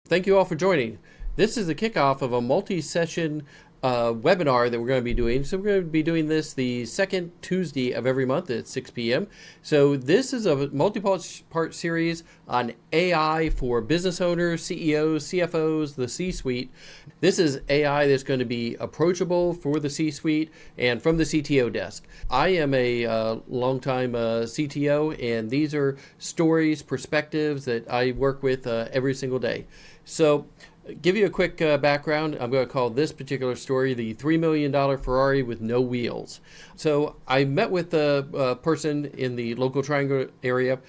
Thank you all for joining. This is the kickoff of a multi-session webinar that we're going to be doing. So we're going to be doing this the second Tuesday of every month at 6 p.m. So this is a multi-part series on AI for business owners, CEOs, CFOs, the C-suite. This is AI that's going to be approachable for the C-suite and from the CTO desk. I am a longtime CTO, and these are stories, perspectives that I work with every single day. So give you a quick background. I'm going to call this particular story the $3 million Ferrari with no wheels. So I met with a person in the local Triangle area,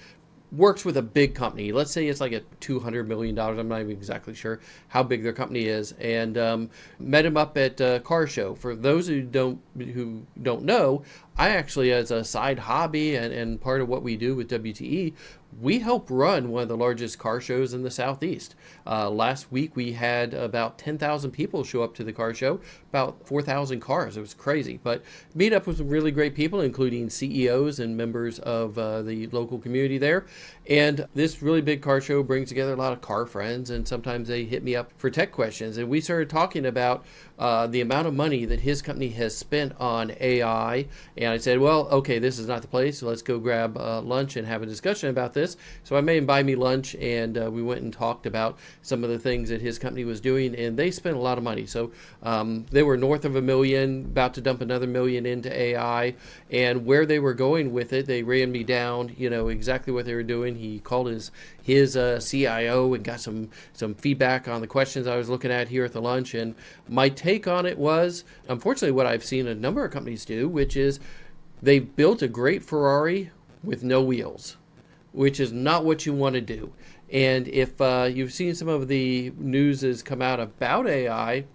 works with a big company. Let's say it's like a $200 million. I'm not even exactly sure how big their company is. And met him up at a car show. For those who don't know, I actually, as a side hobby and part of what we do with WTE, we help run one of the largest car shows in the Southeast. Last week, we had about 10,000 people show up to the car show, about 4,000 cars. It was crazy, but meet up with some really great people, including CEOs and members of the local community there. And this really big car show brings together a lot of car friends, and sometimes they hit me up for tech questions. And we started talking about the amount of money that his company has spent on AI. And I said, well, okay, this is not the place. So let's go grab lunch and have a discussion about this. So I made him buy me lunch, and we went and talked about some of the things that his company was doing. And they spent a lot of money. So they were north of $1 million, about to dump another $1 million into AI. And where they were going with it, they ran me down, exactly what they were doing. He called his CIO and got some feedback on the questions I was looking at here at the lunch. And my take on it was, unfortunately, what I've seen a number of companies do, which is they've built a great Ferrari with no wheels, which is not what you want to do. And if you've seen some of the news has come out about AI,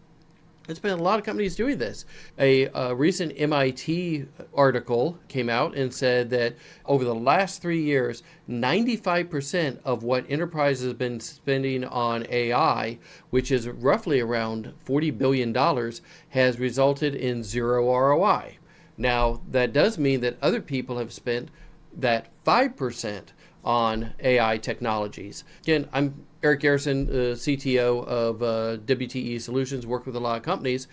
there's been a lot of companies doing this. A recent MIT article came out and said that over the last 3 years, 95% of what enterprises have been spending on AI, which is roughly around $40 billion, has resulted in zero ROI. Now, that does mean that other people have spent that 5% on AI technologies. Again, I'm Eric Garrison, CTO of WTE Solutions, work with a lot of companies.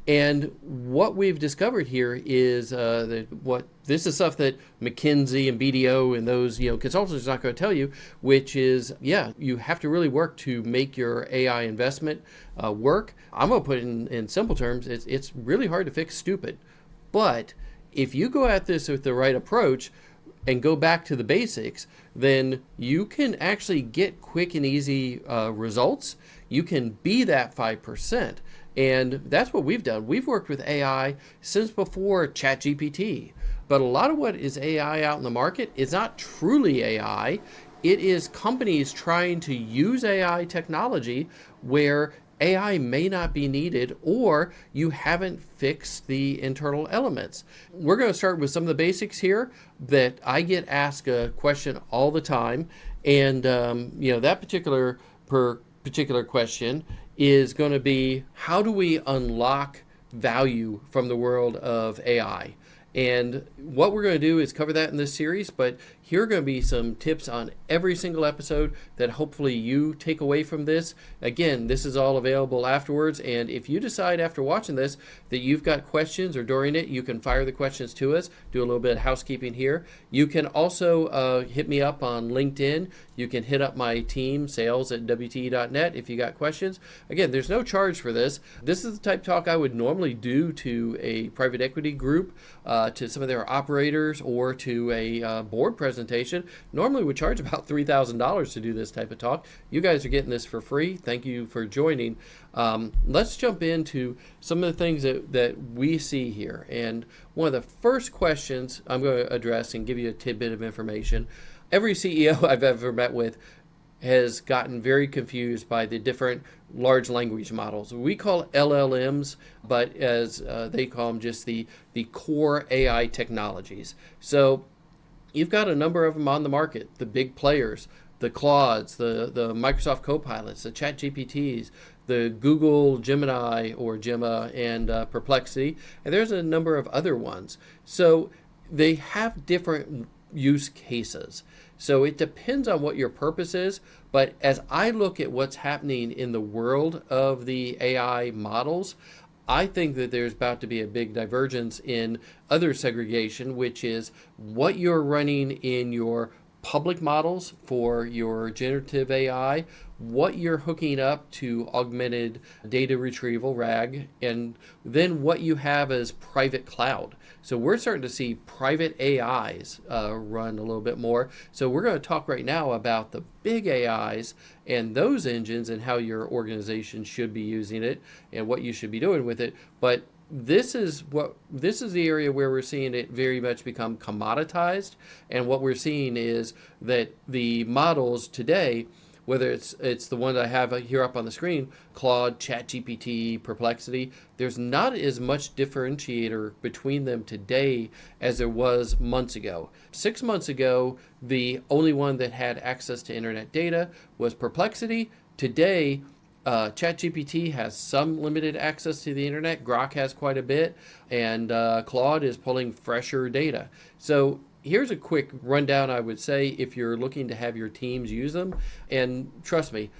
And what we've discovered here is this is stuff that McKinsey and BDO and those consultants are not going to tell you, which is, you have to really work to make your AI investment work. I'm going to put it in simple terms. It's really hard to fix stupid. But if you go at this with the right approach and go back to the basics, then you can actually get quick and easy results. You can be that 5%. And that's what we've done. We've worked with AI since before ChatGPT. But a lot of what is AI out in the market is not truly AI. It is companies trying to use AI technology where AI may not be needed, or you haven't fixed the internal elements. We're going to start with some of the basics here that I get asked a question all the time. And, that particular question is going to be, how do we unlock value from the world of AI? And what we're going to do is cover that in this series, but here are going to be some tips on every single episode that hopefully you take away from this. Again, this is all available afterwards, and if you decide after watching this that you've got questions or during it, you can fire the questions to us, do a little bit of housekeeping here. You can also hit me up on LinkedIn. You can hit up my team, sales@wte.net, if you got questions. Again, there's no charge for this. This is the type of talk I would normally do to a private equity group, to some of their operators, or to a board presentation. Normally we charge about $3,000 to do this type of talk. You guys are getting this for free. Thank you for joining. Let's jump into some of the things that we see here. And one of the first questions I'm going to address and give you a tidbit of information. Every CEO I've ever met with has gotten very confused by the different large language models. We call LLMs, but as they call them, just the core AI technologies. So you've got a number of them on the market, the big players, the Claudes, the Microsoft Copilots, the ChatGPTs, the Google Gemini or Gemma, and Perplexity, and there's a number of other ones. So they have different use cases. So it depends on what your purpose is. But as I look at what's happening in the world of the AI models, I think that there's about to be a big divergence in other segregation, which is what you're running in your public models for your generative AI, what you're hooking up to augmented data retrieval, RAG, and then what you have as private cloud. So we're starting to see private AIs run a little bit more. So we're going to talk right now about the big AIs and those engines and how your organization should be using it and what you should be doing with it. But this is the area where we're seeing it very much become commoditized, and what we're seeing is that the models today, whether it's the one that I have here up on the screen, Claude, ChatGPT, Perplexity, there's not as much differentiator between them today as there was months ago. 6 months ago, the only one that had access to internet data was Perplexity. Today, ChatGPT has some limited access to the internet. Grok has quite a bit, and Claude is pulling fresher data. So here's a quick rundown, I would say, if you're looking to have your teams use them. And trust me,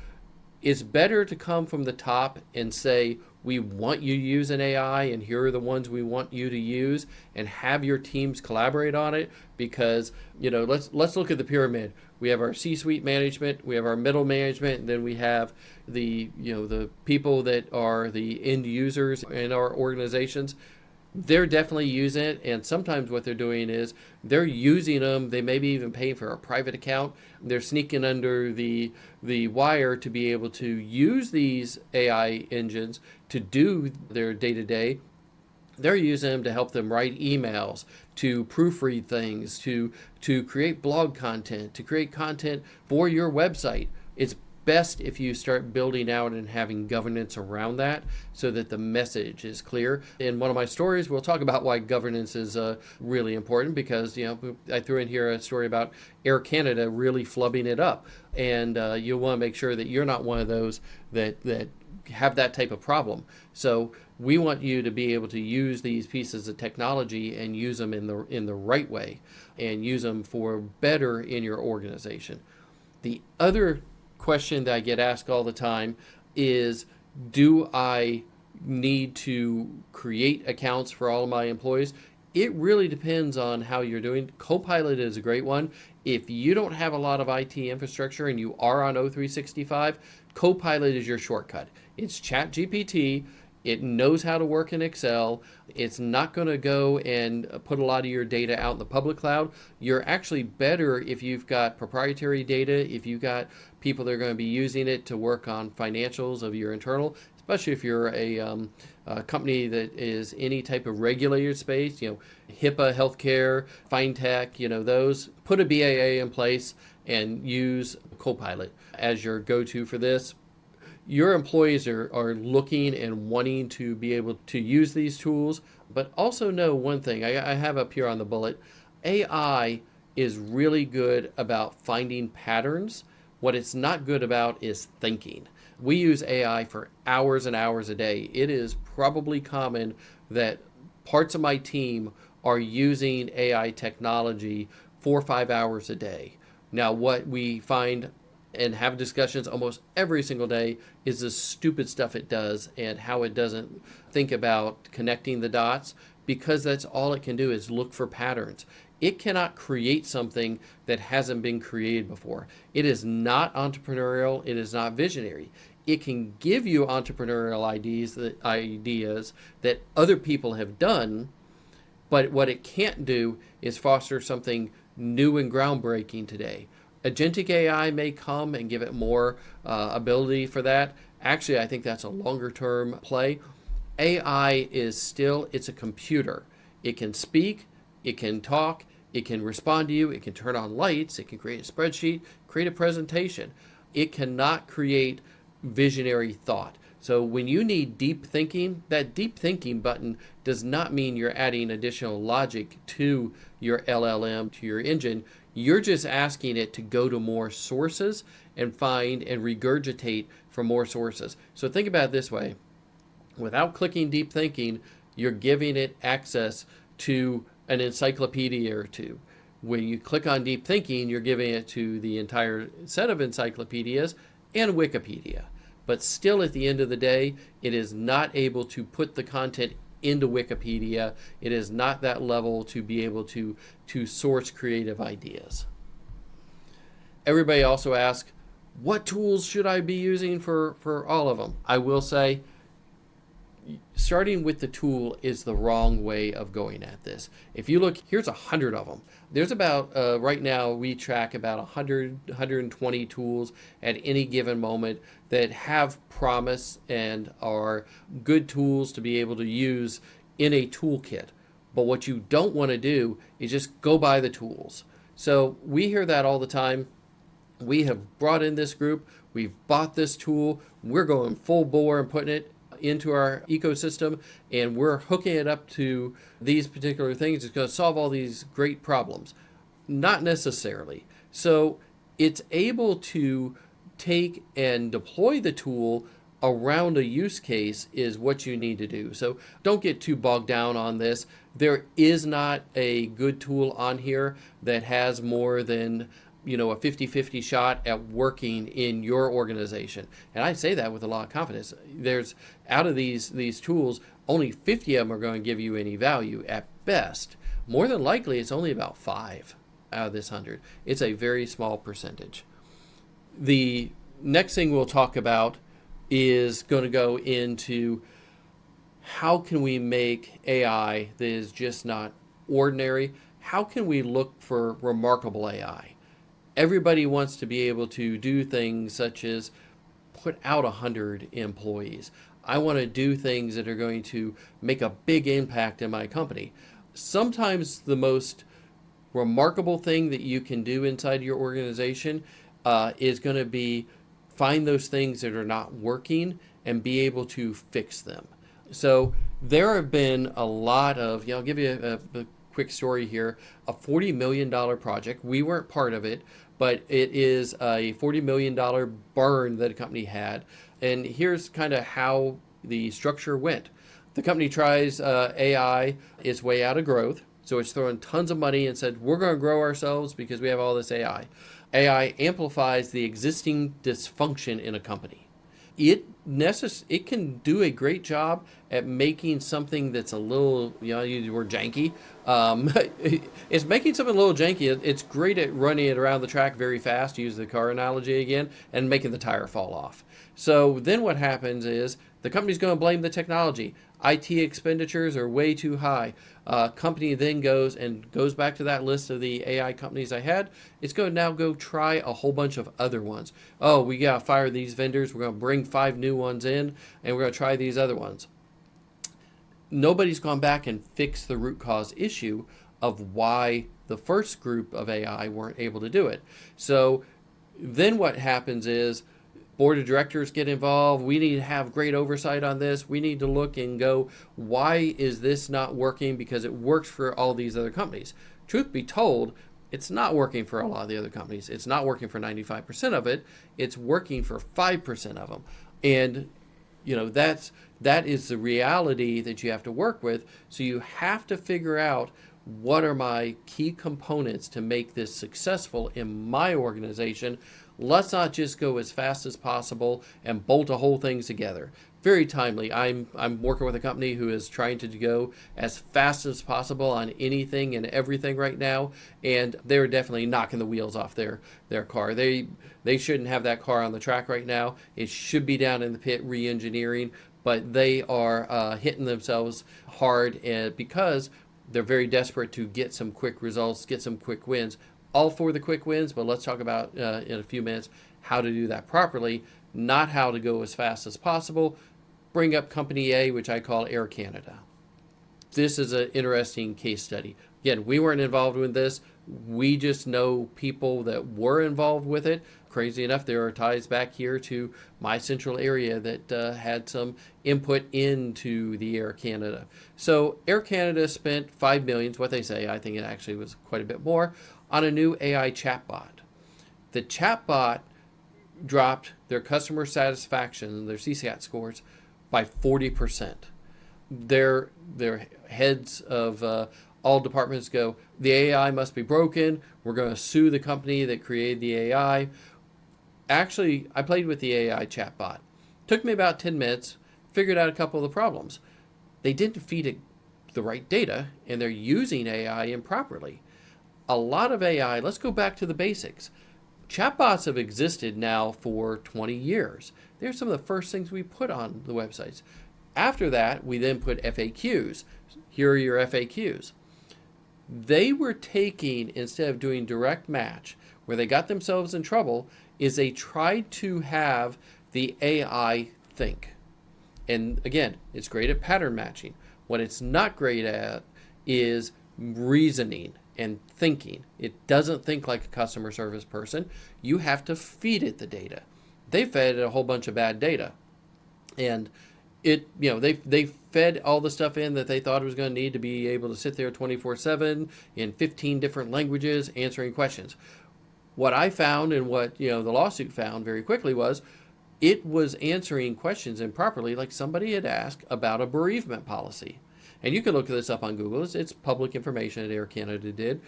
it's better to come from the top and say, we want you to use an AI, and here are the ones we want you to use, and have your teams collaborate on it. Because, let's look at the pyramid. We have our C-suite management, we have our middle management, and then we have the people that are the end users in our organizations. They're definitely using it, and sometimes what they're doing is they're using them. They may be even paying for a private account. They're sneaking under the wire to be able to use these AI engines to do their day-to-day. They're using them to help them write emails, to proofread things, to create blog content, to create content for your website. It's best if you start building out and having governance around that so that the message is clear. In one of my stories, we'll talk about why governance is really important, because I threw in here a story about Air Canada really flubbing it up, and you'll want to make sure that you're not one of those that have that type of problem. So we want you to be able to use these pieces of technology and use them in the right way, and use them for better in your organization. The other question that I get asked all the time is, do I need to create accounts for all of my employees? It really depends on how you're doing. Copilot is a great one. If you don't have a lot of IT infrastructure and you are on O365, Copilot is your shortcut. It's ChatGPT. It knows how to work in Excel. It's not going to go and put a lot of your data out in the public cloud. You're actually better if you've got proprietary data, if you've got people that are going to be using it to work on financials of your internal, especially if you're a company that is any type of regulated space, HIPAA, healthcare, fintech, those. Put a BAA in place and use Copilot as your go-to for this. Your employees are looking and wanting to be able to use these tools, but also know one thing I have up here on the bullet. AI is really good about finding patterns. What it's not good about is thinking. We use AI for hours and hours a day. It is probably common that parts of my team are using AI technology 4 or 5 hours a day. Now, what we find and have discussions almost every single day is the stupid stuff it does and how it doesn't think about connecting the dots, because that's all it can do is look for patterns. It cannot create something that hasn't been created before. It is not entrepreneurial. It is not visionary. It can give you entrepreneurial ideas that other people have done, but what it can't do is foster something new and groundbreaking today. Agentic AI may come and give it more ability for that. Actually, I think that's a longer term play. AI it's a computer. It can speak, it can talk, it can respond to you, it can turn on lights, it can create a spreadsheet, create a presentation. It cannot create visionary thought. So when you need deep thinking, that deep thinking button does not mean you're adding additional logic to your LLM, to your engine. You're just asking it to go to more sources and find and regurgitate from more sources. So think about it this way. Without clicking deep thinking, you're giving it access to an encyclopedia or two. When you click on deep thinking, you're giving it to the entire set of encyclopedias and Wikipedia. But still, at the end of the day, it is not able to put the content into Wikipedia. It is not that level to be able to source creative ideas. Everybody also asks, what tools should I be using for all of them? I will say, starting with the tool is the wrong way of going at this. If you look, here's 100 of them. There's about, right now, we track about 120 tools at any given moment that have promise and are good tools to be able to use in a toolkit. But what you don't want to do is just go buy the tools. So we hear that all the time. We have brought in this group. We've bought this tool. We're going full bore and putting it into our ecosystem, and we're hooking it up to these particular things. It's going to solve all these great problems. Not necessarily. So it's able to take and deploy the tool around a use case is what you need to do. So don't get too bogged down on this. There is not a good tool on here that has more than a 50-50 shot at working in your organization. And I say that with a lot of confidence. There's, out of these tools, only 50 of them are going to give you any value at best. More than likely, it's only about 5 out of this 100. It's a very small percentage. The next thing we'll talk about is going to go into how can we make AI that is just not ordinary? How can we look for remarkable AI? Everybody wants to be able to do things such as put out 100 employees. I want to do things that are going to make a big impact in my company. Sometimes the most remarkable thing that you can do inside your organization is going to be find those things that are not working and be able to fix them. So there have been a lot of, I'll give you a quick story here, a $40 million project. We weren't part of it, but it is a $40 million burn that a company had. And here's kind of how the structure went. The company tries AI, its way out of growth. So it's throwing tons of money and said, we're going to grow ourselves because we have all this AI. AI amplifies the existing dysfunction in a company. It can do a great job at making something that's a little, you use the word janky. It's making something a little janky. It's great at running it around the track very fast, use the car analogy again, and making the tire fall off. So then what happens is the company's going to blame the technology. IT expenditures are way too high. Company then goes back to that list of the AI companies I had. It's going to now go try a whole bunch of other ones. Oh, we got to fire these vendors. We're going to bring 5 new ones in, and we're going to try these other ones. Nobody's gone back and fixed the root cause issue of why the first group of AI weren't able to do it. So then what happens is board of directors get involved. We need to have great oversight on this. We need to look and go, why is this not working? Because it works for all these other companies. Truth be told, it's not working for a lot of the other companies. It's not working for 95% of it. It's working for 5% of them. And that is the reality that you have to work with. So you have to figure out, what are my key components to make this successful in my organization? Let's not just go as fast as possible and bolt a whole thing together. Very timely. I'm working with a company who is trying to go as fast as possible on anything and everything right now, and they're definitely knocking the wheels off their car. They shouldn't have that car on the track right now. It should be down in the pit re-engineering, but they are hitting themselves hard because they're very desperate to get some quick results, get some quick wins. All for the quick wins, but let's talk about in a few minutes how to do that properly, not how to go as fast as possible. Bring up Company A, which I call Air Canada. This is an interesting case study. Again, we weren't involved with this. We just know people that were involved with it. Crazy enough, there are ties back here to my central area that had some input into the Air Canada. So Air Canada spent $5 million, what they say. I think it actually was quite a bit more, on a new AI chatbot. The chatbot dropped their customer satisfaction, their CSAT scores, by 40%. Their heads of all departments go, the AI must be broken. We're going to sue the company that created the AI. Actually, I played with the AI chatbot. Took me about 10 minutes, figured out a couple of the problems. They didn't feed it the right data, and they're using AI improperly. A lot of AI, let's go back to the basics. Chatbots have existed now for 20 years. They're some of the first things we put on the websites. After that, we then put FAQs. Here are your FAQs. They were taking, instead of doing direct match, where they got themselves in trouble, is they tried to have the AI think. And again, it's great at pattern matching. What it's not great at is reasoning and thinking. It doesn't think like a customer service person. You have to feed it the data. They fed it a whole bunch of bad data. And they fed all the stuff in that they thought it was going to need to be able to sit there 24/7 in 15 different languages answering questions. What I found, and what the lawsuit found very quickly, was it was answering questions improperly, like somebody had asked about a bereavement policy. And you can look this up on Google. It's public information that Air Canada did.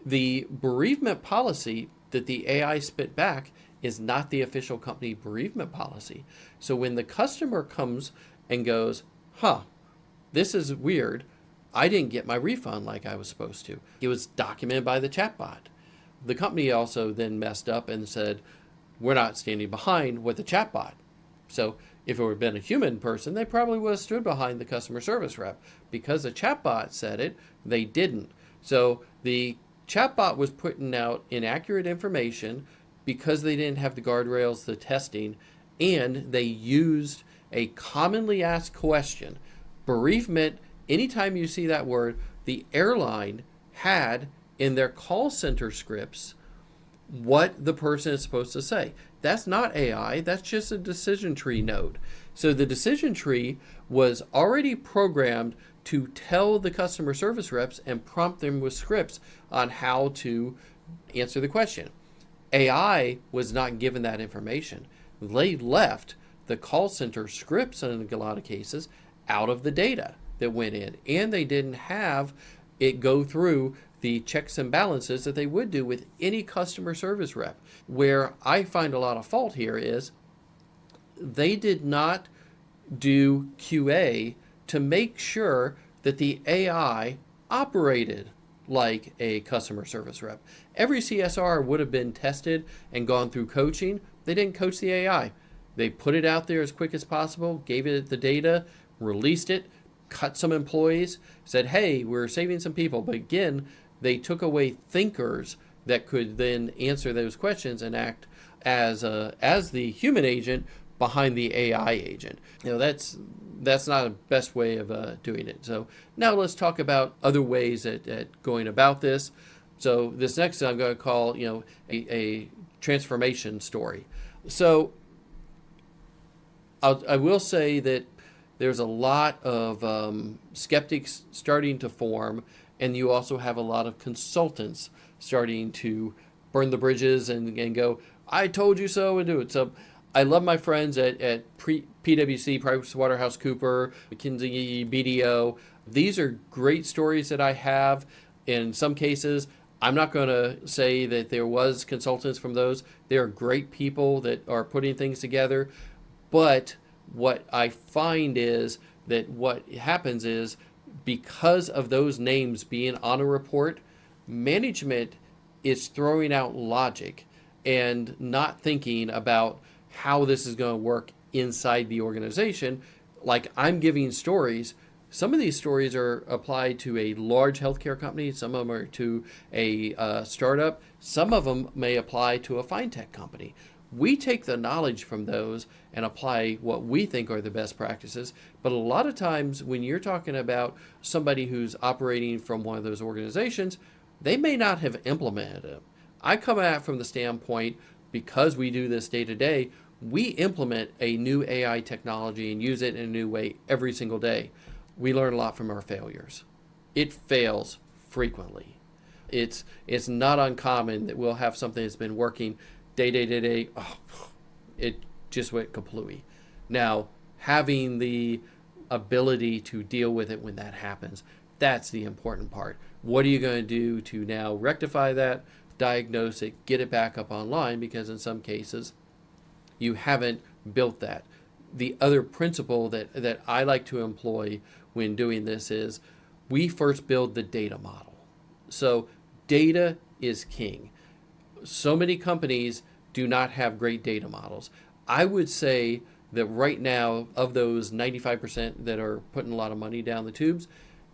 The bereavement policy that the AI spit back is not the official company bereavement policy. So when the customer comes and goes, this is weird, I didn't get my refund like I was supposed to. It was documented by the chatbot. The company also then messed up and said, we're not standing behind what the chatbot. So if it would have been a human person, they probably would have stood behind the customer service rep. Because the chatbot said it, they didn't. So the chatbot was putting out inaccurate information because they didn't have the guardrails, the testing, and they used a commonly asked question. Bereavement, anytime you see that word, the airline had in their call center scripts what the person is supposed to say. That's not AI, that's just a decision tree node. So the decision tree was already programmed to tell the customer service reps and prompt them with scripts on how to answer the question. AI was not given that information. They left the call center scripts in a lot of cases out of the data that went in, and they didn't have it go through the checks and balances that they would do with any customer service rep. Where I find a lot of fault here is they did not do QA to make sure that the AI operated like a customer service rep. Every CSR would have been tested and gone through coaching. They didn't coach the AI. They put it out there as quick as possible, gave it the data, released it, cut some employees, said, hey, we're saving some people. But again, they took away thinkers that could then answer those questions and act as the human agent behind the AI agent. That's not the best way of doing it. So now let's talk about other ways at going about this. So this next I'm going to call a transformation story. So I will say that there's a lot of skeptics starting to form, and you also have a lot of consultants starting to burn the bridges and go, I told you so, and do it. So I love my friends at PwC, PricewaterhouseCoopers, McKinsey, BDO. These are great stories that I have. In some cases, I'm not going to say that there was consultants from those. They are great people that are putting things together. But what I find is that what happens is, because of those names being on a report, management is throwing out logic and not thinking about how this is going to work inside the organization. Like, I'm giving stories. Some of these stories are applied to a large healthcare company. Some of them are to a startup. Some of them may apply to a fintech company. We take the knowledge from those and apply what we think are the best practices. But a lot of times when you're talking about somebody who's operating from one of those organizations, they may not have implemented them. I come at it from the standpoint, because we do this day to day, we implement a new AI technology and use it in a new way every single day. We learn a lot from our failures. It fails frequently. It's not uncommon that we'll have something that's been working day, it just went kaplooey. Now, having the ability to deal with it when that happens, That's the important part. What are you going to do to now rectify that, diagnose it, get it back up online? Because in some cases, you haven't built that. The other principle that I like to employ when doing this is we first build the data model. So data is king. So many companies do not have great data models. I would say that right now, of those 95% that are putting a lot of money down the tubes,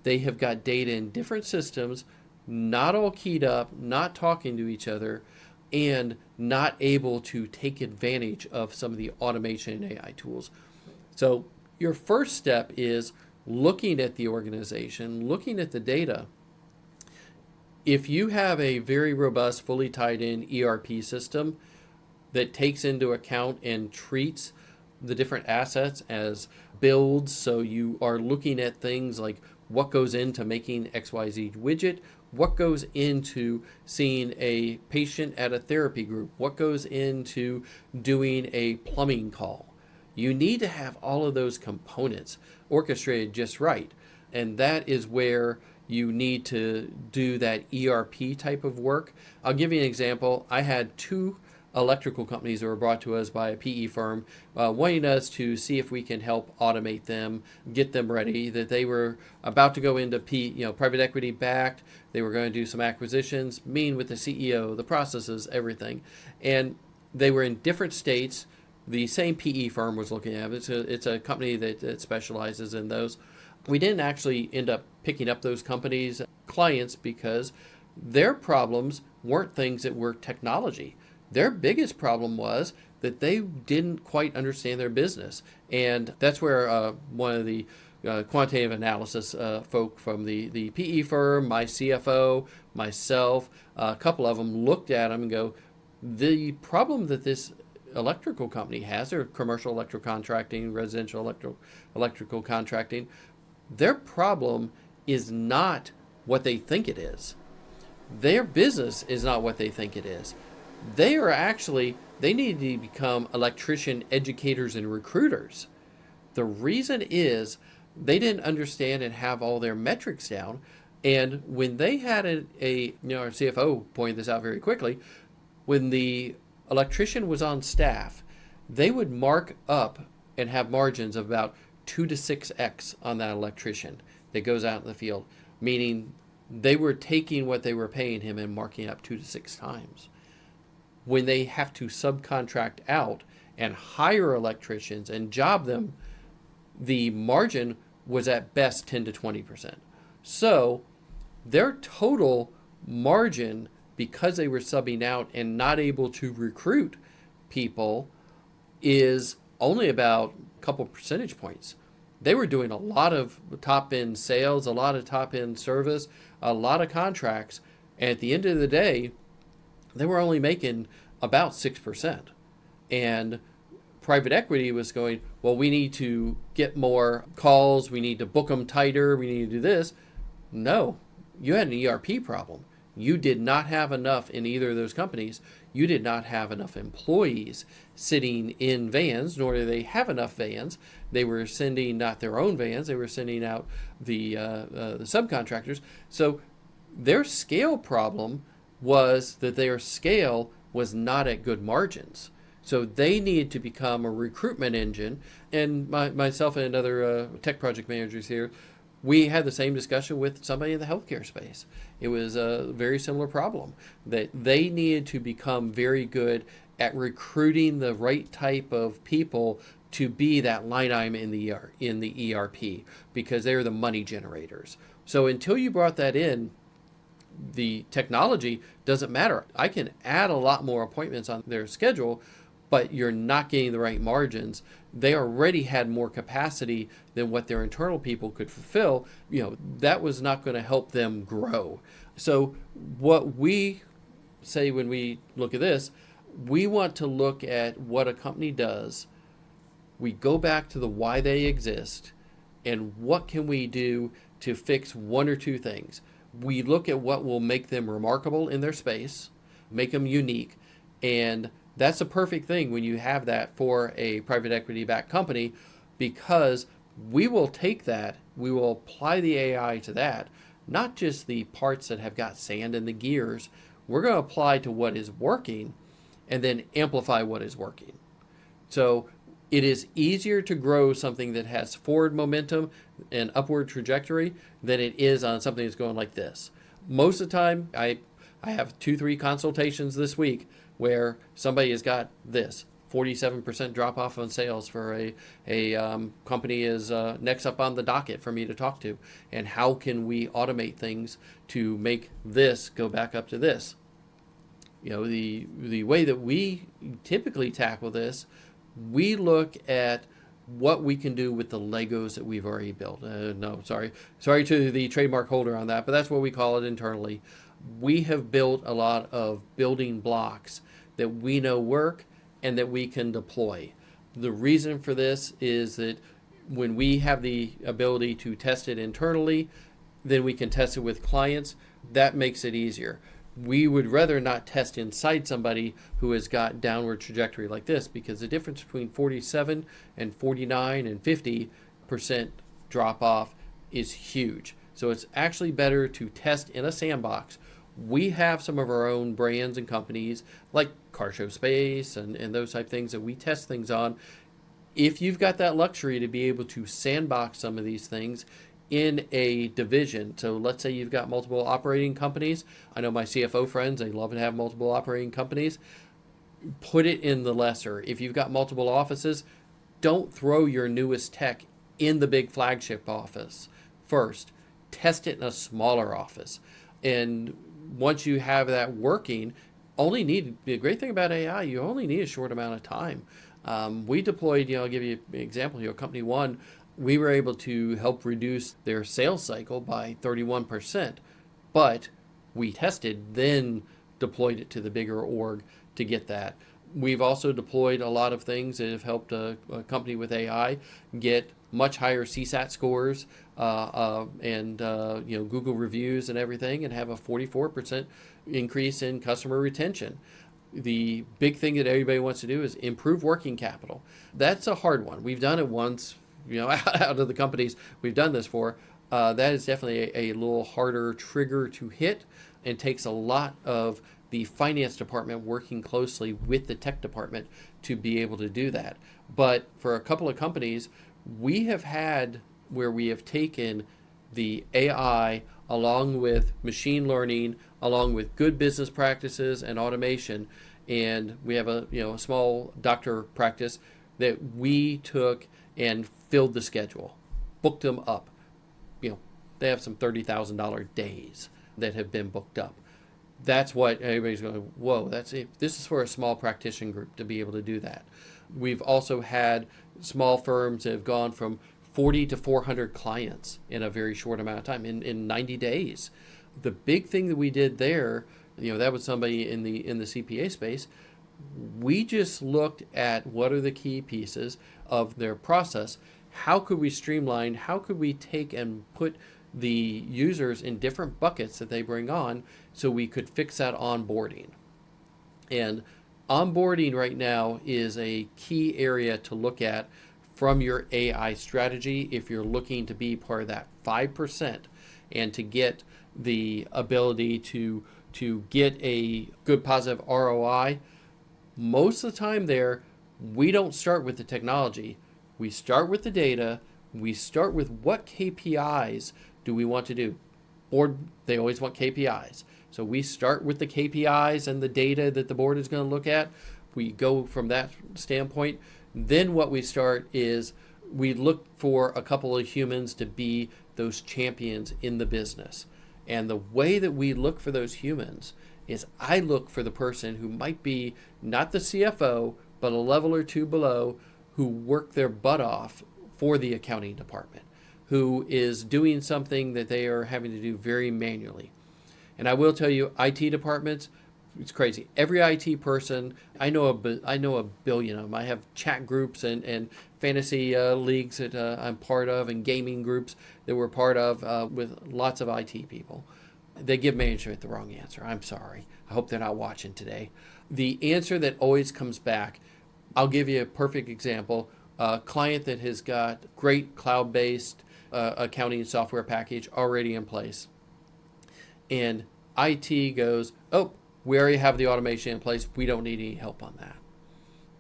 they have got data in different systems, not all keyed up, not talking to each other, and not able to take advantage of some of the automation and AI tools. So your first step is looking at the organization, looking at the data. If you have a very robust, fully tied in ERP system that takes into account and treats the different assets as builds, so you are looking at things like what goes into making XYZ widget, what goes into seeing a patient at a therapy group, what goes into doing a plumbing call. You need to have all of those components orchestrated just right. And that is where you need to do that ERP type of work. I'll give you an example. I had two electrical companies that were brought to us by a PE firm wanting us to see if we can help automate them, get them ready, that they were about to go into private equity backed. They were going to do some acquisitions, meeting with the CEO, the processes, everything. And they were in different states. The same PE firm was looking at it. It's a company that specializes in those. We didn't actually end up picking up those companies' clients because their problems weren't things that were technology. Their biggest problem was that they didn't quite understand their business. And that's where one of the quantitative analysis folk from the PE firm, my CFO, myself, a couple of them looked at them and go, the problem that this electrical company has, or commercial electrical contracting, residential electrical contracting, their problem is not what they think it is. Their business is not what they think it is. They need to become electrician educators and recruiters. The reason is they didn't understand and have all their metrics down. And when they had our CFO pointed this out very quickly, when the electrician was on staff, they would mark up and have margins of about 2 to 6x on that electrician that goes out in the field, meaning they were taking what they were paying him and marking up 2 to 6 times. When they have to subcontract out and hire electricians and job them, the margin was at best 10 to 20%. So their total margin, because they were subbing out and not able to recruit people, is only about a couple percentage points. They were doing a lot of top-end sales, a lot of top-end service, a lot of contracts, and at the end of the day, they were only making about 6%. And private equity was going, well, we need to get more calls, we need to book them tighter, we need to do this. No, you had an ERP problem. You did not have enough in either of those companies. You did not have enough employees sitting in vans, nor did they have enough vans. They were sending not their own vans, they were sending out the subcontractors. So their scale problem was that their scale was not at good margins. So they needed to become a recruitment engine. And myself and other tech project managers here, we had the same discussion with somebody in the healthcare space. It was a very similar problem, that they needed to become very good at recruiting the right type of people to be that line item in the ERP, because they're the money generators. So until you brought that in, the technology doesn't matter. I can add a lot more appointments on their schedule, but you're not getting the right margins. They already had more capacity than what their internal people could fulfill. That was not going to help them grow. So what we say when we look at this, we want to look at what a company does. We go back to the why they exist and what can we do to fix one or two things. We look at what will make them remarkable in their space, make them unique, and that's a perfect thing when you have that for a private equity backed company, because We will take that, we will apply the AI to that, not just the parts that have got sand in the gears. We're going to apply to what is working and then amplify what is working. So it is easier to grow something that has forward momentum and upward trajectory than it is on something that's going like this. Most of the time, I have 2-3 consultations this week where somebody has got this 47% drop off on sales for a company is next up on the docket for me to talk to. And how can we automate things to make this go back up to this? The way that we typically tackle this, we look at what we can do with the Legos that we've already built. Sorry to the trademark holder on that, but that's what we call it internally. We have built a lot of building blocks that we know work and that we can deploy. The reason for this is that when we have the ability to test it internally, then we can test it with clients. That makes it easier. We would rather not test inside somebody who has got downward trajectory like this, because the difference between 47 and 49 and 50% drop off is huge. So it's actually better to test in a sandbox. We have some of our own brands and companies like Car Show Space and those type of things that we test things on. If you've got that luxury to be able to sandbox some of these things in a division, so let's say you've got multiple operating companies. I know my CFO friends, they love to have multiple operating companies. Put it in the lesser. If you've got multiple offices, don't throw your newest tech in the big flagship office first. Test it in a smaller office. And once you have that working, the great thing about AI, you only need a short amount of time. We deployed, I'll give you an example here, Company One, we were able to help reduce their sales cycle by 31%, but we tested, then deployed it to the bigger org to get that. We've also deployed a lot of things that have helped a company with AI get much higher CSAT scores and Google reviews and everything, and have a 44% increase in customer retention. The big thing that everybody wants to do is improve working capital. That's a hard one. We've done it once, out of the companies we've done this for. That is definitely a little harder trigger to hit, and takes a lot of the finance department working closely with the tech department to be able to do that. But for a couple of companies, we have had where we have taken the AI along with machine learning, along with good business practices and automation. And we have a small doctor practice that we took and filled the schedule, booked them up. They have some $30,000 days that have been booked up. That's what everybody's going, whoa, that's it. This is for a small practitioner group to be able to do that. We've also had small firms that have gone from 40 to 400 clients in a very short amount of time, in 90 days. The big thing that we did there, that was somebody in the CPA space. We just looked at what are the key pieces of their process. How could we streamline? How could we take and put the users in different buckets that they bring on so we could fix that onboarding? And onboarding right now is a key area to look at from your AI strategy if you're looking to be part of that 5% and to get the ability to get a good positive ROI. Most of the time there, we don't start with the technology. We start with the data. We start with what KPIs do we want to do. Board, they always want KPIs. So we start with the KPIs and the data that the board is going to look at. We go from that standpoint. Then what we start is we look for a couple of humans to be those champions in the business. And the way that we look for those humans is I look for the person who might be not the CFO, but a level or two below, who work their butt off for the accounting department, who is doing something that they are having to do very manually. And I will tell you, IT departments, it's crazy. Every IT person, I know a billion of them. I have chat groups and fantasy leagues that I'm part of, and gaming groups that we're part of with lots of IT people. They give management the wrong answer. I'm sorry. I hope they're not watching today. The answer that always comes back, I'll give you a perfect example. a client that has got great cloud-based accounting software package already in place, and IT goes, oh, we already have the automation in place. We don't need any help on that.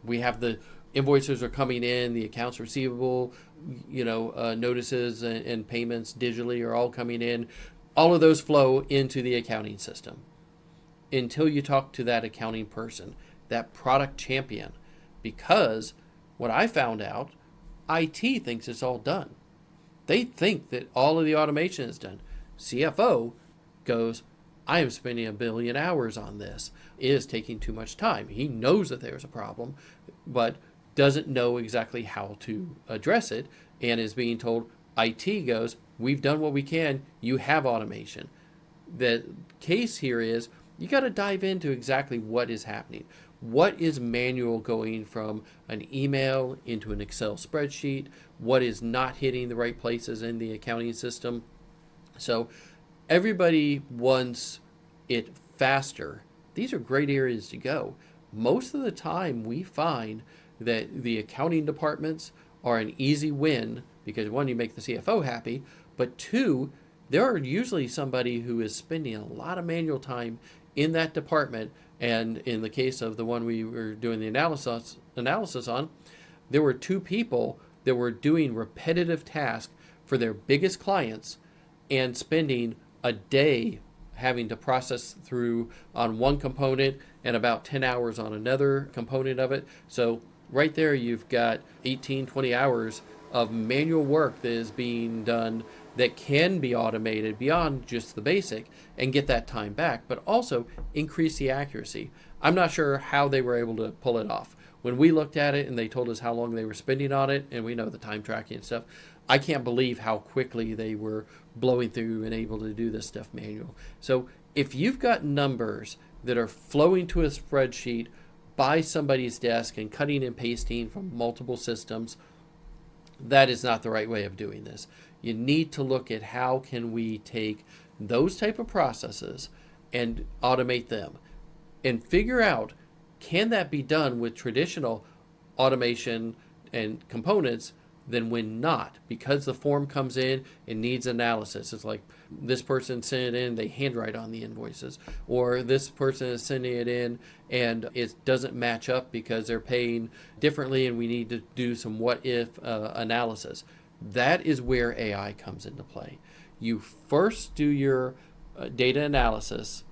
We have the invoices are coming in, the accounts receivable, notices and payments digitally are all coming in. All of those flow into the accounting system. Until you talk to that accounting person, that product champion, because what I found out, IT thinks it's all done. They think that all of the automation is done. CFO goes, I am spending 1 billion hours on this. It is taking too much time. He knows that there's a problem, but doesn't know exactly how to address it, and is being told, IT goes, we've done what we can. You have automation. The case here is you got to dive into exactly what is happening. What is manual going from an email into an Excel spreadsheet? What is not hitting the right places in the accounting system? So everybody wants it faster. These are great areas to go. Most of the time we find that the accounting departments are an easy win because, one, you make the CFO happy, but two, there are usually somebody who is spending a lot of manual time in that department. And in the case of the one we were doing the analysis on, there were 2 people that were doing repetitive tasks for their biggest clients and spending a day having to process through on one component and about 10 hours on another component of it. So right there, you've got 18, 20 hours of manual work that is being done that can be automated beyond just the basic and get that time back, but also increase the accuracy. I'm not sure how they were able to pull it off. When we looked at it and they told us how long they were spending on it, and we know the time tracking and stuff, I can't believe how quickly they were blowing through and able to do this stuff manual. So if you've got numbers that are flowing to a spreadsheet by somebody's desk and cutting and pasting from multiple systems, that is not the right way of doing this. You need to look at how can we take those type of processes and automate them and figure out, can that be done with traditional automation and components, then when not, because the form comes in and needs analysis. It's like this person sent it in, they handwrite on the invoices, or this person is sending it in and it doesn't match up because they're paying differently and we need to do some what if analysis. That is where AI comes into play. You first do your data analysis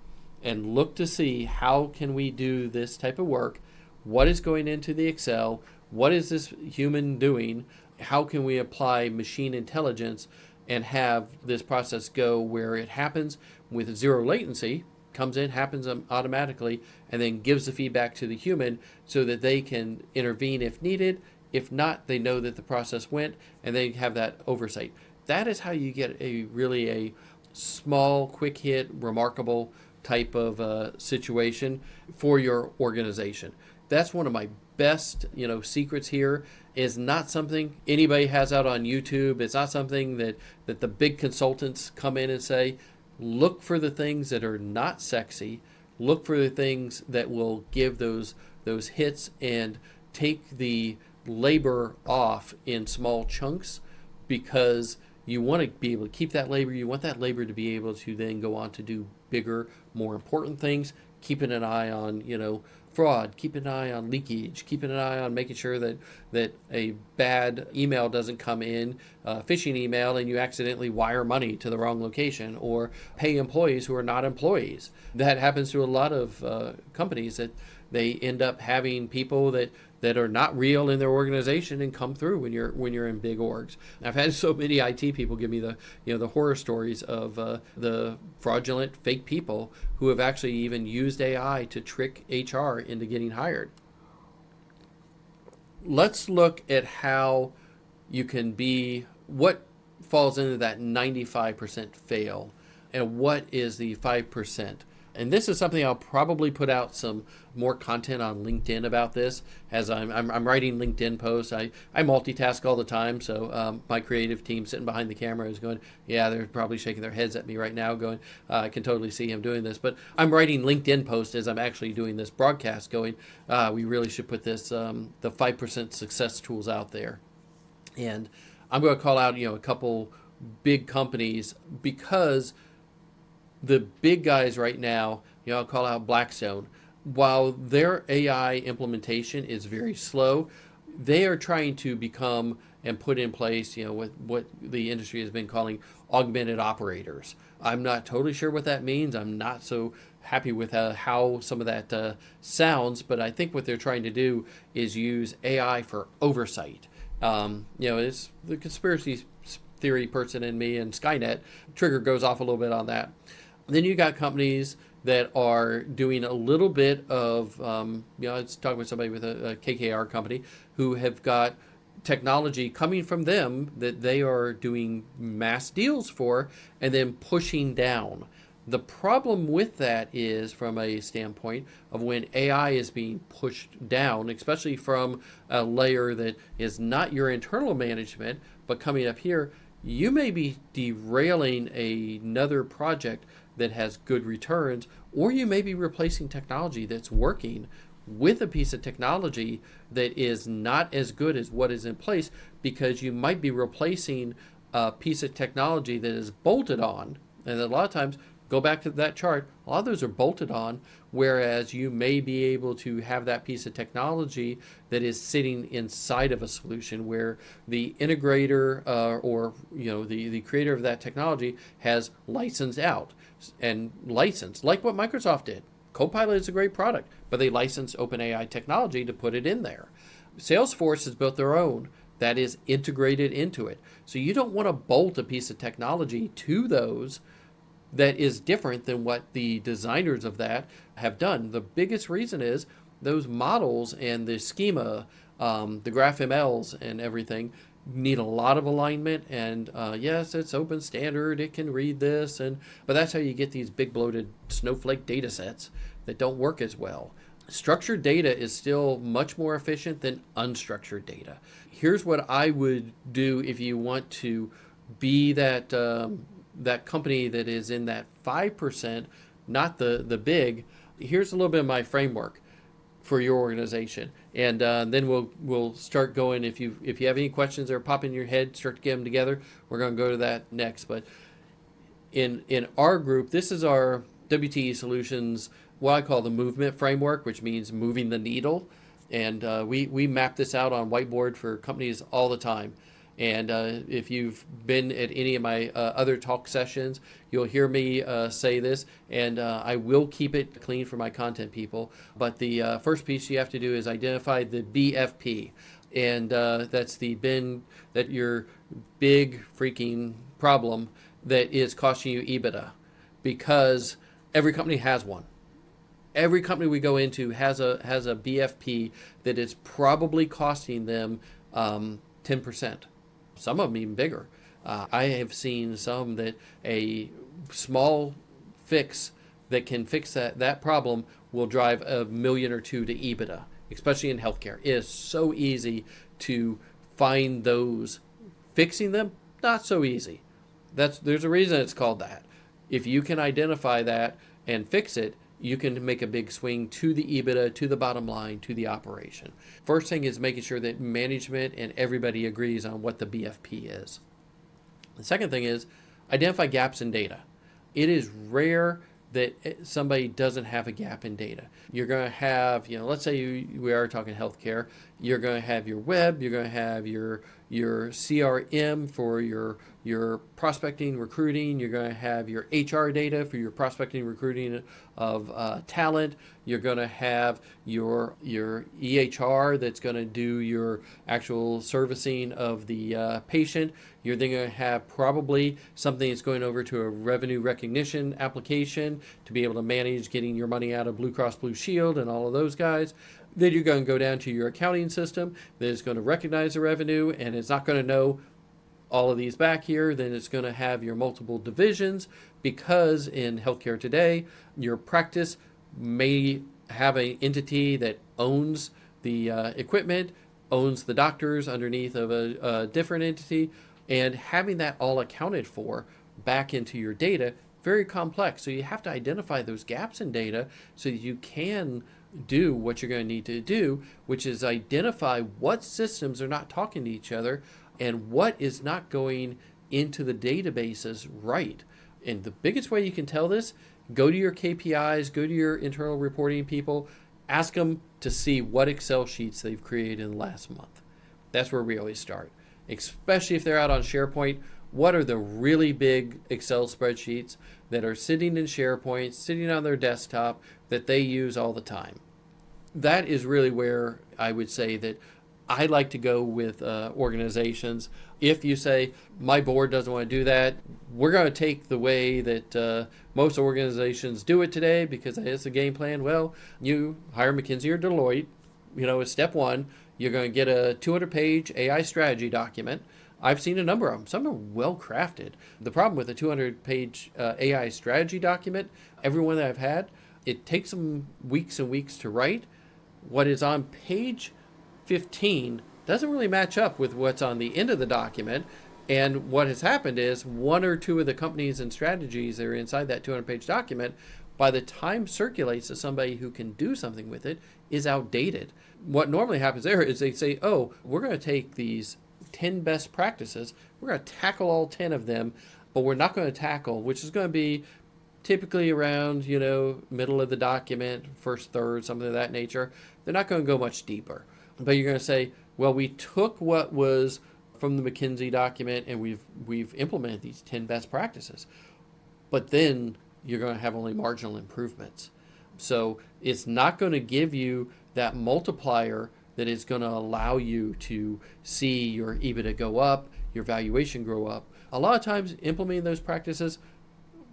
and look to see how can we do this type of work, what is going into the Excel, what is this human doing, how can we apply machine intelligence and have this process go where it happens with zero latency, comes in, happens automatically, and then gives the feedback to the human so that they can intervene if needed. If not, they know that the process went and they have that oversight. That is how you get a small, quick hit, remarkable type of situation for your organization. That's one of my best, secrets here. Is not something anybody has out on YouTube. It's not something that the big consultants come in and say. Look for the things that are not sexy. Look for the things that will give those hits and take the labor off in small chunks, because you want to be able to keep that labor. You want that labor to be able to then go on to do bigger, more important things, keeping an eye on, fraud, keeping an eye on leakage, keeping an eye on making sure that a bad email doesn't come in, phishing email, and you accidentally wire money to the wrong location or pay employees who are not employees. That happens to a lot of companies, that they end up having people that are not real in their organization and come through when you're in big orgs. I've had so many IT people give me the horror stories of the fraudulent fake people who have actually even used AI to trick HR into getting hired. Let's look at how you can what falls into that 95% fail and what is the 5% And this is something I'll probably put out some more content on LinkedIn about this, as I'm writing LinkedIn posts. I multitask all the time, so my creative team sitting behind the camera is going, yeah, they're probably shaking their heads at me right now going, I can totally see him doing this. But I'm writing LinkedIn posts as I'm actually doing this broadcast going, we really should put this, the 5% success tools out there. And I'm going to call out, a couple big companies, because the big guys right now, I'll call out Blackstone. While their AI implementation is very slow, they are trying to become and put in place, what the industry has been calling augmented operators. I'm not totally sure what that means. I'm not so happy with how some of that sounds, but I think what they're trying to do is use AI for oversight. It's the conspiracy theory person in me, and Skynet trigger goes off a little bit on that. Then you got companies that are doing a little bit of, I was talking with somebody with a KKR company who have got technology coming from them that they are doing mass deals for and then pushing down. The problem with that is, from a standpoint of when AI is being pushed down, especially from a layer that is not your internal management, but coming up here, you may be derailing another project that has good returns, or you may be replacing technology that's working with a piece of technology that is not as good as what is in place, because you might be replacing a piece of technology that is bolted on. And a lot of times, go back to that chart, a lot of those are bolted on, whereas you may be able to have that piece of technology that is sitting inside of a solution where the integrator or the creator of that technology has licensed out and licensed, like what Microsoft did. Copilot is a great product, but they licensed OpenAI technology to put it in there. Salesforce has built their own that is integrated into it. So you don't want to bolt a piece of technology to those that is different than what the designers of that have done. The biggest reason is those models and the schema, the GraphMLs and everything need a lot of alignment. And yes, it's open standard, it can read this, but that's how you get these big bloated snowflake data sets that don't work as well. Structured data is still much more efficient than unstructured data. Here's what I would do if you want to be that company that is in that 5%, not the big. Here's a little bit of my framework for your organization, and then we'll start going. If you have any questions that are popping in your head, start to get them together. We're going to go to that next. But in our group, this is our WTE Solutions, what I call the movement framework, which means moving the needle. And we map this out on whiteboard for companies all the time. And if you've been at any of my other talk sessions, you'll hear me say this, and I will keep it clean for my content people. But the first piece you have to do is identify the BFP. And that's your big freaking problem that is costing you EBITDA, because every company has one. Every company we go into has a BFP that is probably costing them 10%. Some of them even bigger. I have seen some that a small fix that can fix that problem will drive $1 million or $2 million to EBITDA, especially in healthcare. It is so easy to find those. Fixing them, not so easy. There's a reason it's called that. If you can identify that and fix it, you can make a big swing to the EBITDA, to the bottom line, to the operation. First thing is making sure that management and everybody agrees on what the BFP is. The second thing is identify gaps in data. It is rare that somebody doesn't have a gap in data. You're going to have, let's say we are talking healthcare, you're going to have your web, you're going to have your CRM for your prospecting, recruiting, you're going to have your HR data for your prospecting, recruiting of talent, you're going to have your EHR that's going to do your actual servicing of the patient. You're then going to have probably something that's going over to a revenue recognition application to be able to manage getting your money out of Blue Cross Blue Shield and all of those guys. Then you're going to go down to your accounting system that is going to recognize the revenue, and it's not going to know all of these back here, then it's going to have your multiple divisions, because in healthcare today, your practice may have an entity that owns the equipment, owns the doctors underneath of a different entity, and having that all accounted for back into your data, very complex. So you have to identify those gaps in data so that you can do what you're going to need to do, which is identify what systems are not talking to each other and what is not going into the databases right. And the biggest way you can tell this, go to your KPIs, go to your internal reporting people, ask them to see what Excel sheets they've created in the last month. That's where we always start, especially if they're out on SharePoint. What are the really big Excel spreadsheets that are sitting in SharePoint, sitting on their desktop that they use all the time? That is really where I would say that I like to go with organizations. If you say, my board doesn't want to do that, we're going to take the way that most organizations do it today because it's a game plan. Well, you hire McKinsey or Deloitte, as step one. You're going to get a 200-page AI strategy document. I've seen a number of them. Some are well crafted. The problem with a 200-page AI strategy document, every one that I've had, it takes them weeks and weeks to write. What is on page 15 doesn't really match up with what's on the end of the document. And what has happened is one or two of the companies and strategies that are inside that 200-page document, by the time circulates to somebody who can do something with it, is outdated. What normally happens there is they say, oh, we're going to take these 10 best practices, we're going to tackle all 10 of them, but we're not going to tackle, which is going to be typically around, middle of the document, first third, something of that nature. They're not going to go much deeper. But you're going to say, well, we took what was from the McKinsey document and we've implemented these 10 best practices. But then you're going to have only marginal improvements. So it's not going to give you that multiplier that is going to allow you to see your EBITDA go up, your valuation grow up. A lot of times implementing those practices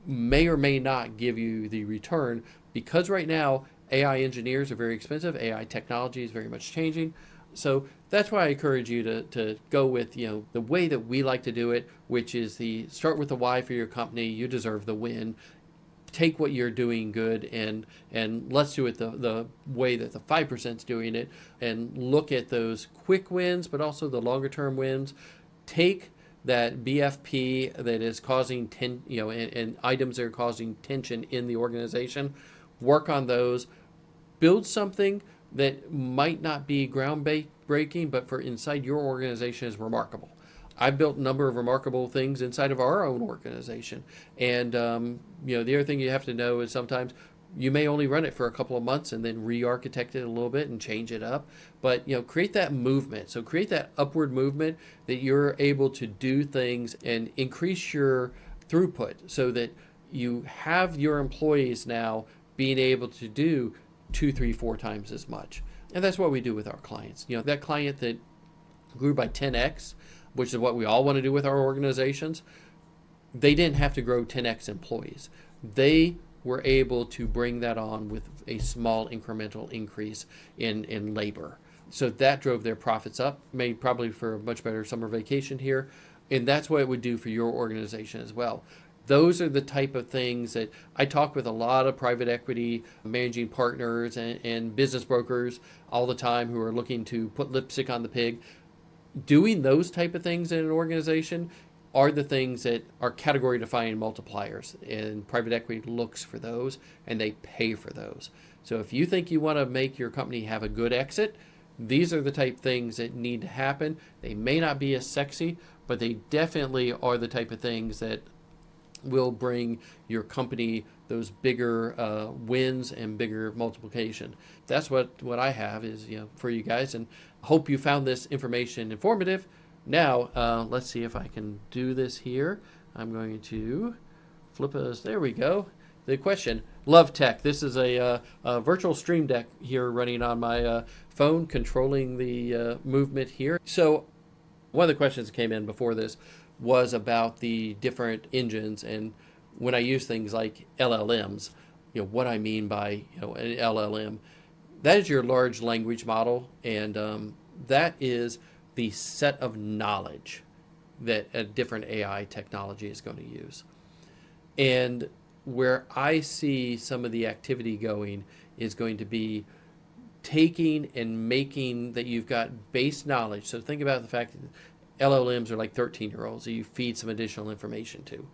may or may not give you the return, because right now AI engineers are very expensive. AI technology is very much changing. So that's why I encourage you to go with the way that we like to do it, which is start with the why for your company. You deserve the win. Take what you're doing good and let's do it the way that the 5% is doing it, and look at those quick wins, but also the longer term wins. Take that BFP that is causing and items that are causing tension in the organization, work on those, build something that might not be groundbreaking, but for inside your organization is remarkable. I've built a number of remarkable things inside of our own organization. And, the other thing you have to know is sometimes you may only run it for a couple of months and then re-architect it a little bit and change it up. But, create that movement. So create that upward movement that you're able to do things and increase your throughput so that you have your employees now being able to do 2, 3, 4 times as much. And that's what we do with our clients. That client that grew by 10x, which is what we all want to do with our organizations, they didn't have to grow 10x employees. They were able to bring that on with a small incremental increase in labor. So that drove their profits up, made probably for a much better summer vacation here. And that's what it would do for your organization as well. Those are the type of things that I talk with a lot of private equity managing partners and business brokers all the time who are looking to put lipstick on the pig. Doing those type of things in an organization are the things that are category defining multipliers, and private equity looks for those and they pay for those. So if you think you want to make your company have a good exit, these are the type of things that need to happen. They may not be as sexy, but they definitely are the type of things that will bring your company those bigger wins and bigger multiplication. That's what I have is for you guys, and hope you found this information informative. Now let's see if I can do this here. I'm going to flip us. There we go. The question, love tech. This is a virtual stream deck here running on my phone, controlling the movement here. So one of the questions that came in before this was about the different engines, and when I use things like LLMs, what I mean by an LLM. That is your large language model, and that is the set of knowledge that a different AI technology is going to use. And where I see some of the activity going is going to be taking and making that you've got base knowledge. So think about the fact that LLMs are like 13-year-olds that you feed some additional information to.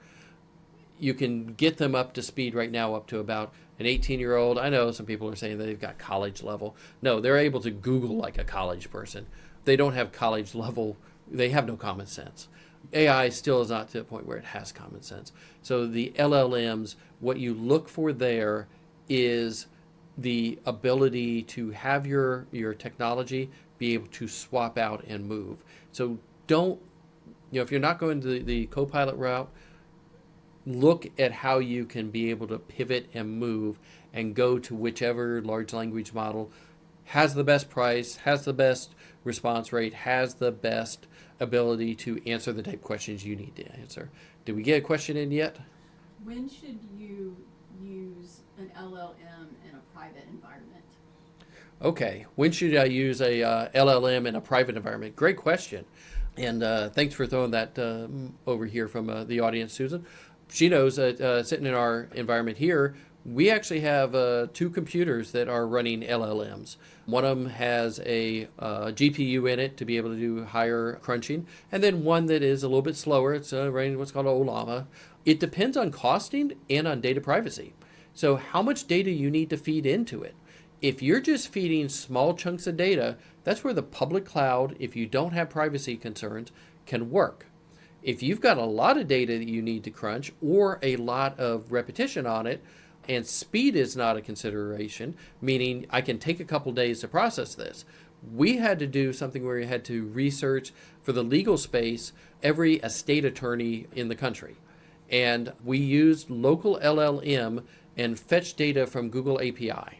You can get them up to speed right now up to about an 18-year-old. I know some people are saying that they've got college level. No, they're able to Google like a college person. They don't have college level. They have no common sense. AI still is not to the point where it has common sense. So the LLMs, what you look for there is the ability to have your technology be able to swap out and move. So don't, if you're not going to the Copilot route, look at how you can be able to pivot and move and go to whichever large language model has the best price, has the best response rate, has the best ability to answer the type of questions you need to answer. Did we get a question in yet? When should you use an LLM in a private environment? Okay, when should I use a LLM in a private environment? Great question. And thanks for throwing that over here from the audience, Susan. She knows that sitting in our environment here, we actually have 2 computers that are running LLMs. One of them has a GPU in it to be able to do higher crunching, and then one that is a little bit slower. It's running what's called Olama. It depends on costing and on data privacy. So how much data you need to feed into it. If you're just feeding small chunks of data, that's where the public cloud, if you don't have privacy concerns, can work. If you've got a lot of data that you need to crunch or a lot of repetition on it, and speed is not a consideration, meaning I can take a couple days to process this. We had to do something where we had to research for the legal space every estate attorney in the country. And we used local LLM and fetched data from Google API.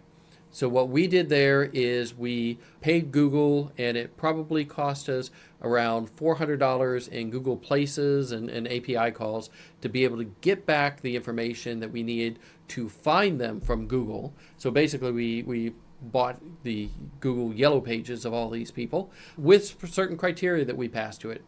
So what we did there is we paid Google, and it probably cost us around $400 in Google Places and API calls to be able to get back the information that we needed to find them from Google. So basically we bought the Google Yellow Pages of all these people with certain criteria that we passed to it.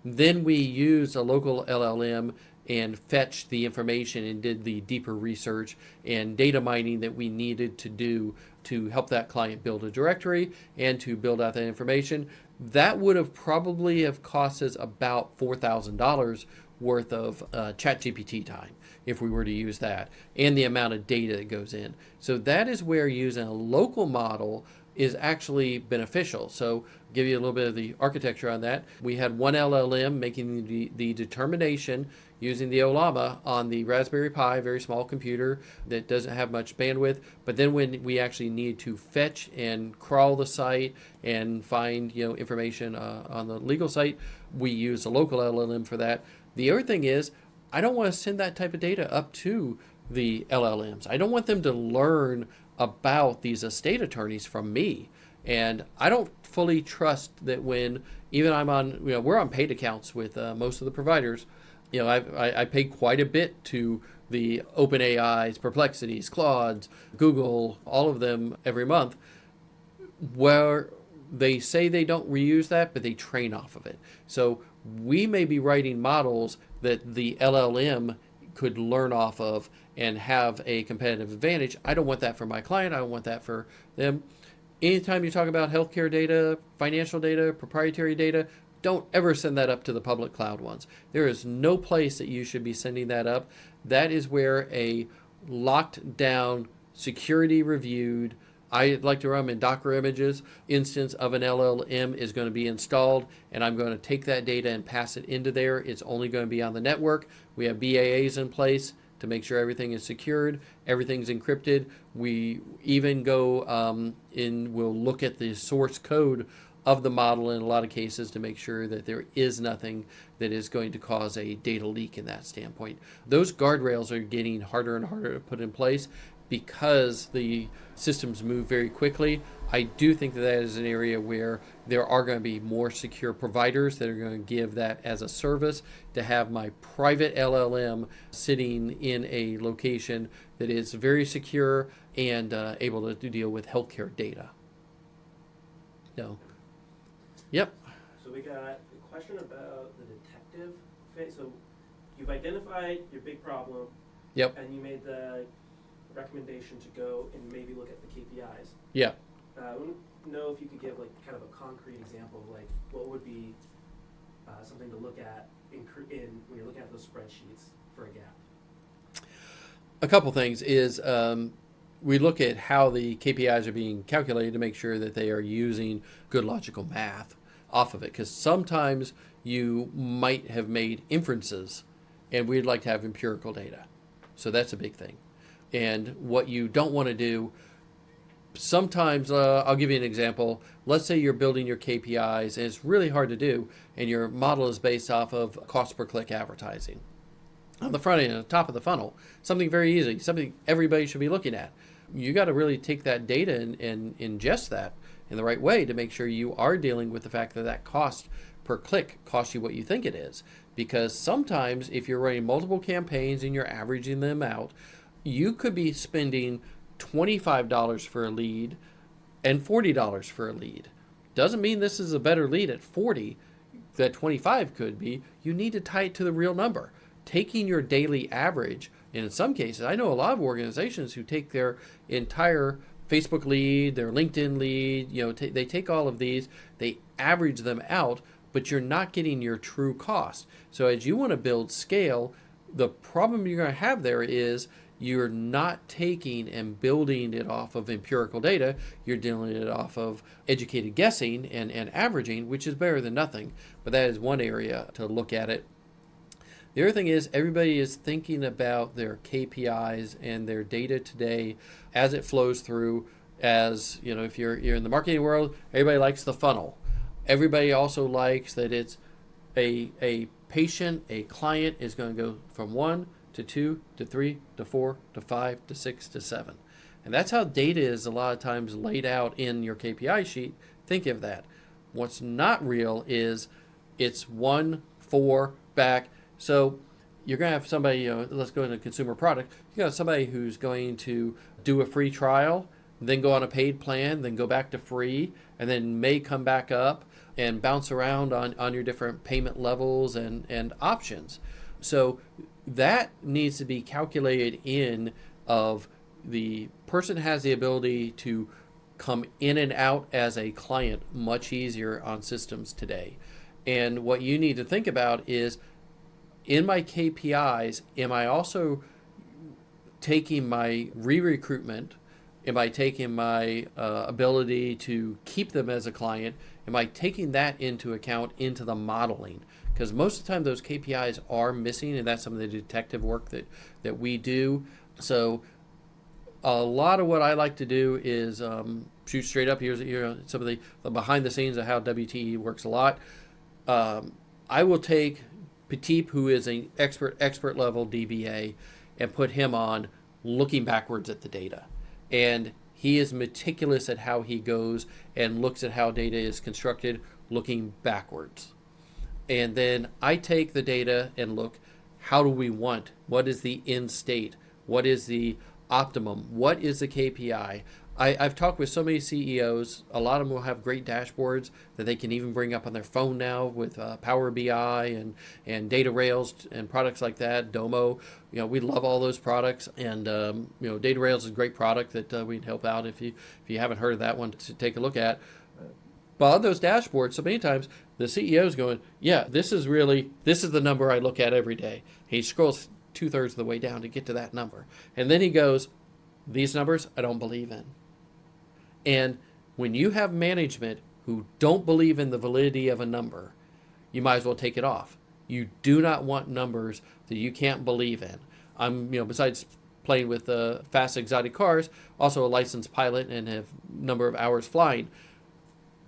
Then we used a local LLM and fetched the information and did the deeper research and data mining that we needed to do to help that client build a directory and to build out that information. That would have probably have cost us about $4,000 worth of ChatGPT time if we were to use that, and the amount of data that goes in. So that is where using a local model is actually beneficial. So give you a little bit of the architecture on that. We had one LLM making the determination using the Olama on the Raspberry Pi, very small computer that doesn't have much bandwidth. But then when we actually need to fetch and crawl the site and find information on the legal site, we use a local LLM for that. The other thing is, I don't want to send that type of data up to the LLMs. I don't want them to learn about these estate attorneys from me. And I don't fully trust that when even I'm on, we're on paid accounts with most of the providers. I pay quite a bit to the OpenAIs, Perplexities, Claudes, Google, all of them every month, where they say they don't reuse that, but they train off of it. So we may be writing models that the LLM could learn off of and have a competitive advantage. I don't want that for my client. I don't want that for them. Anytime you talk about healthcare data, financial data, proprietary data, don't ever send that up to the public cloud ones. There is no place that you should be sending that up. That is where a locked down, security reviewed, I like to run them in Docker images, instance of an LLM is going to be installed, and I'm going to take that data and pass it into there. It's only going to be on the network. We have BAAs in place to make sure everything is secured, everything's encrypted. We even go we'll look at the source code of the model in a lot of cases to make sure that there is nothing that is going to cause a data leak in that standpoint. Those guardrails are getting harder and harder to put in place because the systems move very quickly. I do think that is an area where there are going to be more secure providers that are going to give that as a service, to have my private LLM sitting in a location that is very secure and able to deal with healthcare data. No. Yep. So we got a question about the detective phase. So you've identified your big problem. Yep. And you made the recommendation to go and maybe look at the KPIs. Yeah. I want to know if you could give like kind of a concrete example of like what would be something to look at in when you're looking at those spreadsheets for a gap. A couple things is we look at how the KPIs are being calculated to make sure that they are using good logical math off of it, because sometimes you might have made inferences and we'd like to have empirical data. So that's a big thing. And what you don't want to do, sometimes, I'll give you an example. Let's say you're building your KPIs and it's really hard to do, and your model is based off of cost per click advertising. On the front end, on the top of the funnel, something very easy, something everybody should be looking at. You got to really take that data and ingest that in the right way to make sure you are dealing with the fact that that cost per click costs you what you think it is. Because sometimes if you're running multiple campaigns and you're averaging them out, you could be spending $25 for a lead and $40 for a lead. Doesn't mean this is a better lead at 40 that 25 could be. You need to tie it to the real number. Taking your daily average, and in some cases, I know a lot of organizations who take their entire Facebook lead, their LinkedIn lead, they take all of these, they average them out, but you're not getting your true cost. So as you want to build scale, the problem you're going to have there is you're not taking and building it off of empirical data. You're dealing it off of educated guessing and averaging, which is better than nothing. But that is one area to look at it. The other thing is everybody is thinking about their KPIs and their data today as it flows through. As if you're in the marketing world, everybody likes the funnel. Everybody also likes that it's a patient, a client is going to go from 1 to 2 to 3 to 4 to 5 to 6 to 7. And that's how data is a lot of times laid out in your KPI sheet. Think of that. What's not real is it's 1, 4, back. So you're going to have somebody, let's go into consumer product. You got somebody who's going to do a free trial, then go on a paid plan, then go back to free, and then may come back up and bounce around on your different payment levels and options. So that needs to be calculated in of the person has the ability to come in and out as a client much easier on systems today. And what you need to think about is, in my KPIs, am I also taking my re-recruitment? Am I taking my ability to keep them as a client? Am I taking that into account into the modeling? Because most of the time those KPIs are missing, and that's some of the detective work that we do. So a lot of what I like to do is shoot straight up. Here's some of the behind the scenes of how WTE works a lot. I will take Petip, who is an expert level DBA, and put him on looking backwards at the data. And he is meticulous at how he goes and looks at how data is constructed, looking backwards. And then I take the data and look, how do we want? What is the end state? What is the optimum? What is the KPI? I've talked with so many CEOs. A lot of them will have great dashboards that they can even bring up on their phone now with Power BI and data rails and products like that. Domo, we love all those products, and data rails is a great product that we can help out if you haven't heard of that one to take a look at. But on those dashboards, so many times the CEO is going, yeah, this is the number I look at every day. He scrolls 2/3 of the way down to get to that number, and then he goes, these numbers I don't believe in. And when you have management who don't believe in the validity of a number, you might as well take it off. You do not want numbers that you can't believe in. I'm, besides playing with fast exotic cars, also a licensed pilot and have a number of hours flying.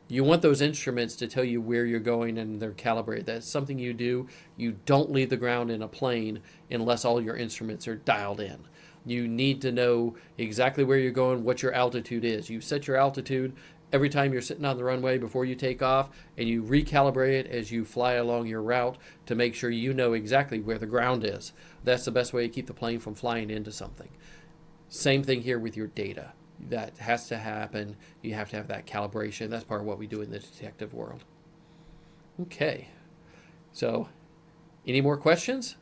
You want those instruments to tell you where you're going and they're calibrated. That's something you do. You don't leave the ground in a plane unless all your instruments are dialed in. You need to know exactly where you're going, what your altitude is. You set your altitude every time you're sitting on the runway before you take off, and you recalibrate it as you fly along your route to make sure you know exactly where the ground is. That's the best way to keep the plane from flying into something. Same thing here with your data. That has to happen. You have to have that calibration. That's part of what we do in the detective world. Okay. So Any more questions?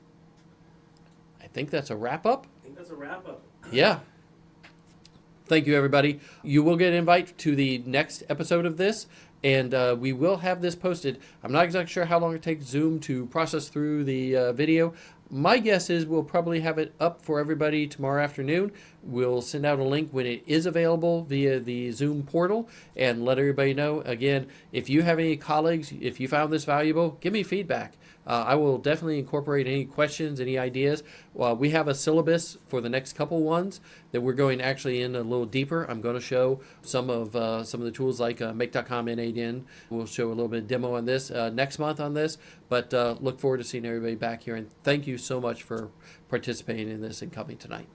I think that's a wrap up. I think that's a wrap up. Yeah. Thank you, everybody. You will get an invite to the next episode of this, and we will have this posted. I'm not exactly sure how long it takes Zoom to process through the video. My guess is we'll probably have it up for everybody tomorrow afternoon. We'll send out a link when it is available via the Zoom portal and let everybody know. Again, if you have any colleagues, if you found this valuable, give me feedback. I will definitely incorporate any questions, any ideas. We have a syllabus for the next couple ones that we're going actually in a little deeper. I'm going to show some of the tools like make.com N8N. We'll show a little bit of demo on this next month on this. But look forward to seeing everybody back here. And thank you so much for participating in this and coming tonight.